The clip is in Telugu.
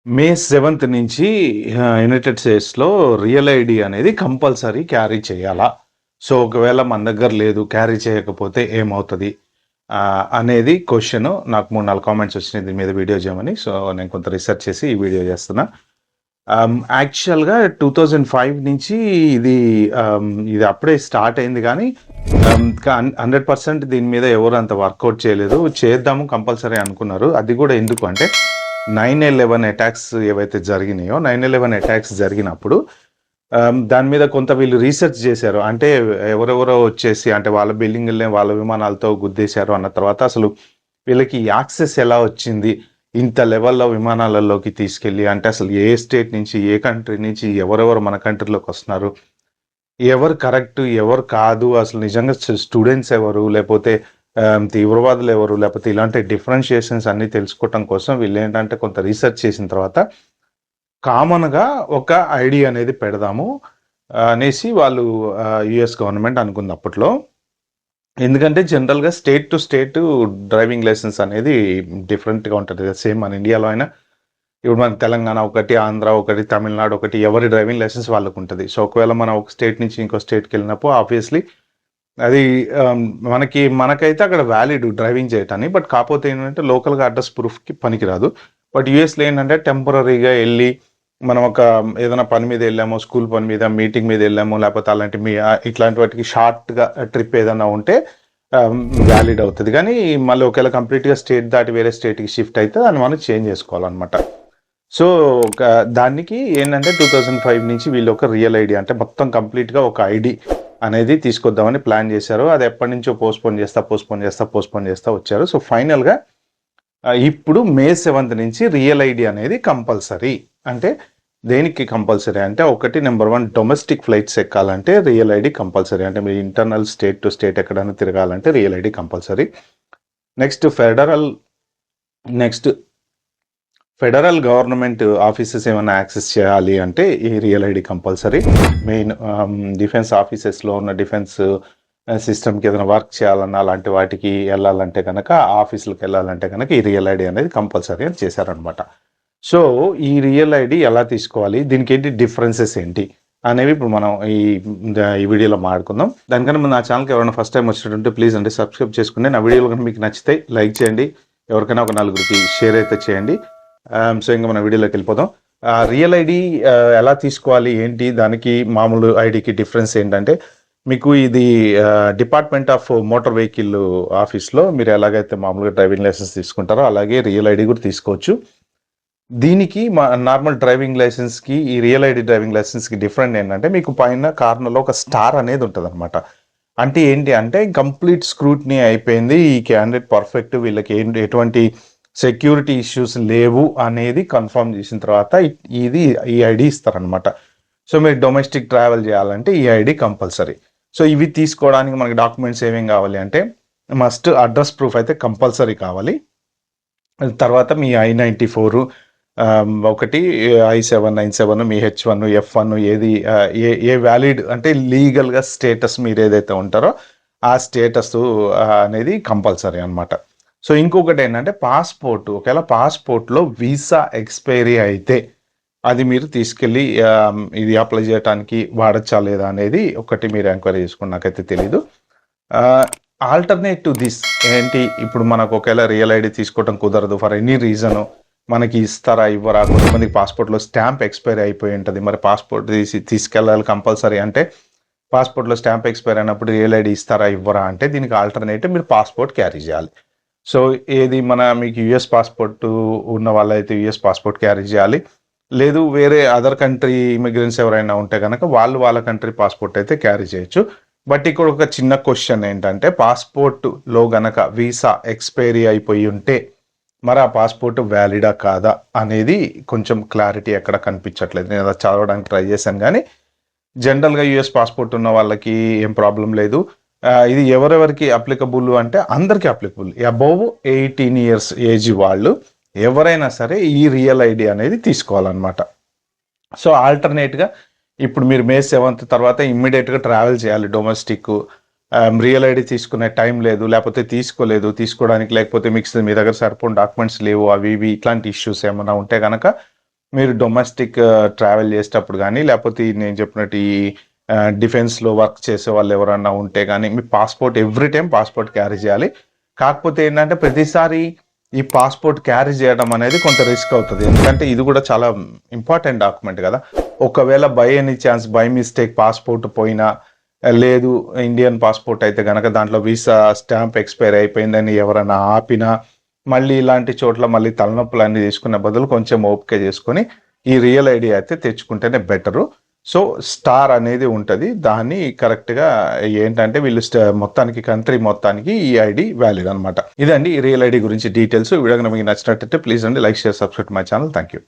మే 7th నుంచి యునైటెడ్ స్టేట్స్‌లో రియల్ ఐడీ అనేది కంపల్సరీ క్యారీ చేయాలా? సో, ఒకవేళ మన దగ్గర లేదు, క్యారీ చేయకపోతే ఏమవుతది? అనేది క్వెషను. నాకు 3, 4 కామెంట్స్ వచ్చినాయి దీని మీద వీడియో చేయమని. సో, నేను కొంత రిసర్చ్ చేసి ఈ వీడియో చేస్తున్నా. యాక్చువల్‌గా 2005 నుంచి ఇది ఇది అప్పుడే స్టార్ట్ అయింది గానీ 100% దీని మీద ఎవరు అంత వర్కౌట్ చేయలేదు. చేద్దాము కంపల్సరీ అనుకున్నారు. అది కూడా ఎందుకు అంటే 9/11 అటాక్స్ ఏవైతే జరిగినాయో 9/11 అటాక్స్ జరిగినప్పుడు దాని మీద కొంత వీళ్ళు రీసెర్చ్ చేశారు. అంటే ఎవరెవరో వచ్చేసి అంటే వాళ్ళ బిల్డింగుల్ని వాళ్ళ విమానాలతో గుద్దేశారు అన్న తర్వాత అసలు వీళ్ళకి యాక్సెస్ ఎలా వచ్చింది? ఇంత లెవెల్‌లో విమానాలలోకి తీసుకెళ్ళి అంటే అసలు ఏ స్టేట్ నుంచి, ఏ కంట్రీ నుంచి ఎవరెవరు మన కంట్రీలోకి వస్తున్నారు? ఎవరు కరెక్ట్? ఎవరు కాదు? అసలు నిజంగా స్టూడెంట్స్ ఎవరు? లేపోతే తీవ్రవాదులు ఎవరు? లేపోతే ఇలాంటి డిఫరెన్షియేషన్స్ అన్నీ తెలుసుకోవటం కోసం వీళ్ళేంటంటే కొంత రీసెర్చ్ చేసిన తర్వాత కామన్‌గా ఒక ఐడీ అనేది పెడదాము అనేసి వాళ్ళు యూఎస్ గవర్నమెంట్ అనుకుంది అప్పట్లో. ఎందుకంటే జనరల్‌గా state to state driving license అనేది డిఫరెంట్‌గా ఉంటది. సేమ్ మన ఇండియాలో అయినా ఇప్పుడు మనకి తెలంగాణ ఒకటి, ఆంధ్ర ఒకటి, తమిళనాడు ఒకటి ఎవరి డ్రైవింగ్ లైసెన్స్ వాళ్ళకుంటది. సో, ఒకవేళ మనం ఒక స్టేట్ నుంచి ఇంకో స్టేట్‌కెళ్ళినప్పుడు ఆబ్వియస్‌లీ అది మనకైతే అక్కడ వ్యాలిడ్ డ్రైవింగ్ చేయటానికి. బట్ కాపోతే ఏంటంటే లోకల్‌గా అడ్రెస్ ప్రూఫ్‌కి పనికిరాదు. బట్ యూఎస్‌లో ఏంటంటే టెంపరరీగా ఎళ్లి మనం ఒక ఏదైనా పని మీద ఎళ్ళాము, స్కూల్ పని మీద, మీటింగ్ మీద ఎళ్ళాము, లేకపోతే అలాంటి ఇట్లాంటి వాటికి షార్ట్‌గా ట్రిప్ ఏదైనా ఉంటే వ్యాలిడ్ అవుతది. కానీ మళ్ళీ ఒకవేళ కంప్లీట్‌గా స్టేట్ దాటి వేరే స్టేట్‌కి షిఫ్ట్ అయితే దాన్ని మనం చేంజ్ చేసుకోవాలన్నమాట. సో, దానికి ఏంటంటే 2005 నుంచి వీళ్ళు ఒక రియల్ ఐడీ అంటే మొత్తం కంప్లీట్‌గా ఒక ఐడీ అనేది తీసుకొద్దామని ప్లాన్ చేశారు. అది ఎప్పటినుంచో పోస్ట్‌పోన్ చేస్తా వచ్చారు. సో, ఫైనల్‌గా ఇప్పుడు మే 7th నుంచి రియల్ ఐడీ అనేది కంపల్సరీ. అంటే దేనికి కంపల్సరీ అంటే ఒకటి నెంబర్ 1 డొమెస్టిక్ ఫ్లైట్స్ ఎక్కాలంటే రియల్ ఐడీ కంపల్సరీ. అంటే మీరు ఇంటర్నల్ స్టేట్ టు స్టేట్ ఎక్కడైనా తిరగాలంటే real ID compulsory. Next federal government offices ఏమైనా యాక్సెస్ చేయాలి అంటే ఈ real ID compulsory. Main defence ఆఫీసెస్‌లో ఉన్న డిఫెన్స్ సిస్టమ్‌కి ఏదైనా వర్క్ చేయాలన్నా అలాంటి వాటికి వెళ్ళాలంటే కనుక ఆఫీసులకు వెళ్ళాలంటే కనుక ఈ రియల్ ఐడీ అనేది కంపల్సరీ అని చేశారనమాట. సో, ఈ రియల్ ఐడీ ఎలా తీసుకోవాలి? దీనికి ఏంటి డిఫరెన్సెస్ ఏంటి? అనేవి ఇప్పుడు మనం ఈ వీడియోలో మాట్లాడుకుందాం. దానికన్నా ముందు నా ఛానల్‌కి ఎవరైనా ఫస్ట్ టైం వచ్చినట్టుంటే ప్లీజ్ అండి సబ్స్క్రైబ్ చేసుకోండి. నా వీడియోలు కనుక మీకు నచ్చితే లైక్ చేయండి. ఎవరికైనా ఒక నలుగురికి షేర్ అయితే చేయండి. సో, ఇంక మన వీడియోలోకి వెళ్ళిపోదాం. రియల్ ఐడీ ఎలా తీసుకోవాలి? ఏంటి? దానికి మామూలు ఐడీకి డిఫరెన్స్ ఏంటంటే మీకు ఇది డిపార్ట్మెంట్ ఆఫ్ మోటార్ వెహికల్ ఆఫీస్‌లో మీరు ఎలాగైతే మామూలుగా డ్రైవింగ్ లైసెన్స్ తీసుకుంటారో అలాగే రియల్ ఐడీ కూడా తీసుకోవచ్చు. దీనికి నార్మల్ డ్రైవింగ్ లైసెన్స్‌కి ఈ రియల్ ఐడీ డ్రైవింగ్ లైసెన్స్‌కి డిఫరెంట్ ఏంటంటే మీకు పైన కార్నర్‌లో ఒక స్టార్ అనేది ఉంటదనమాట. అంటే ఏంటి అంటే కంప్లీట్ స్క్రూటినీ అయిపోయింది. ఈ క్యాండిడేట్ పర్ఫెక్ట్ వీళ్ళకి ఎటువంటి సెక్యూరిటీ ఇష్యూస్ లేవు అనేది కన్ఫర్మ్ చేసిన తర్వాత ఈ ఐడీ ఇస్తారనమాట. సో, మీరు డొమెస్టిక్ ట్రావెల్ చేయాలంటే ఈ ఐడీ కంపల్సరీ. సో, ఇవి తీసుకోవడానికి మనకి డాక్యుమెంట్స్ ఏమేం కావాలి అంటే మస్ట్ అడ్రస్ ప్రూఫ్ అయితే కంపల్సరీ కావాలి. తర్వాత మీ I-94 ఒకటి I-797 మీ H-1, F-1 ఏది ఏ వ్యాలిడ్ అంటే లీగల్‌గా స్టేటస్ మీరు ఏదైతే ఉంటారో ఆ స్టేటస్ అనేది కంపల్సరీ అనమాట. సో, ఇంకొకటి ఏంటంటే పాస్‌పోర్ట్. ఒకవేళ పాస్‌పోర్ట్‌లో వీసా ఎక్స్‌పైరీ అయితే అది మీరు తీసుకెళ్ళి ఇది అప్లై చేయడానికి వాడచ్చా లేదా అనేది ఒకటి మీరు ఎంక్వైరీ చేసుకోండి. నాకైతే తెలీదు. ఆల్టర్నేట్ టు దిస్ ఏంటి ఇప్పుడు మనకు ఒకవేళ రియల్ ఐడీ తీసుకోవడం కుదరదు ఫర్ ఎనీ రీజను మనకి ఇస్తారా? ఇవ్వరా? కొంతమందికి పాస్‌పోర్ట్‌లో స్టాంప్ ఎక్స్‌పైరీ అయిపోయి ఉంటది. మరి పాస్‌పోర్ట్ తీసుకెళ్ళాలి కంపల్సరీ అంటే పాస్‌పోర్ట్‌లో స్టాంప్ ఎక్స్‌పైరీ అయినప్పుడు రియల్ ఐడీ ఇస్తారా? ఇవ్వరా? అంటే దీనికి ఆల్టర్నేటివ్ మీరు పాస్‌పోర్ట్ క్యారీ చేయాలి. సో, మీకు యూఎస్ పాస్‌పోర్ట్ ఉన్న వాళ్ళైతే యూఎస్ పాస్‌పోర్ట్ క్యారీ చేయాలి. లేదు వేరే అదర్ కంట్రీ ఇమిగ్రెంట్స్ ఎవరైనా ఉంటే గనక వాళ్ళ కంట్రీ పాస్‌పోర్ట్ అయితే క్యారీ చేయొచ్చు. బట్ ఇక్కడ ఒక చిన్న క్వెషన్ ఏంటంటే పాస్‌పోర్ట్‌లో గనక వీసా ఎక్స్‌పైరీ అయిపోయి ఉంటే మరి ఆ పాస్‌పోర్ట్ వ్యాలిడా కాదా అనేది కొంచెం క్లారిటీ ఎక్కడ కనిపించట్లేదు. నేను అది చదవడానికి ట్రై చేశాను గానీ జనరల్‌గా యూఎస్ పాస్‌పోర్ట్ ఉన్న వాళ్ళకి ఏం ప్రాబ్లమ్ లేదు. ఇది ఎవరెవరికి అప్లికబుల్ అంటే అందరికి అప్లికబుల్. అబోవ్ 18 ఇయర్స్ ఏజ్ వాళ్ళు ఎవరైనా సరే ఈ రియల్ ఐడీ అనేది తీసుకోవాలన్నమాట. సో, ఆల్టర్నేట్‌గా ఇప్పుడు మీరు మే 7th తర్వాత ఇమ్మీడియేట్‌గా ట్రావెల్ చేయాలి డొమెస్టిక్. రియల్ ఐడీ తీసుకునే టైం లేదు. లేకపోతే తీసుకోవడానికి లేకపోతే మీ దగ్గర సరిపోని డాక్యుమెంట్స్ లేవు. అవి ఇవి ఇట్లాంటి ఇష్యూస్ ఏమన్నా ఉంటే గనక మీరు డొమెస్టిక్ ట్రావెల్ చేసేటప్పుడు కానీ, లేకపోతే నేను చెప్పినట్టు ఈ డిఫెన్స్లో వర్క్ చేసే వాళ్ళు ఎవరన్నా ఉంటే కానీ మీ passport every time passport carry చేయాలి. కాకపోతే ఏంటంటే ప్రతిసారి ఈ పాస్పోర్ట్ క్యారీ చేయడం అనేది కొంత రిస్క్ అవుతుంది. ఎందుకంటే ఇది కూడా చాలా ఇంపార్టెంట్ డాక్యుమెంట్ కదా. ఒకవేళ by any chance by mistake passport పోయినా, లేదు ఇండియన్ పాస్పోర్ట్ అయితే కనుక దాంట్లో వీసా స్టాంప్ ఎక్స్పైర్ అయిపోయిందని ఎవరైనా ఆపినా, మళ్ళీ ఇలాంటి చోట్ల మళ్ళీ తలనొప్పులన్నీ తీసుకునే బదులు కొంచెం ఓపిక చేసుకొని ఈ రియల్ ఐడి అయితే తెచ్చుకుంటేనే బెటరు. సో స్టార్ అనేది ఉంటుంది, దాన్ని కరెక్ట్గా ఏంటంటే వీళ్ళు మొత్తానికి కంట్రీ మొత్తానికి ఈ ఐడి వ్యాలిడ్ అనమాట. ఇదండి ఈ రియల్ ఐడి గురించి డీటెయిల్స్. వీడియో కనుక మీకు నచ్చినట్టయితే ప్లీజ్ అండి like, share, subscribe my channel. Thank you.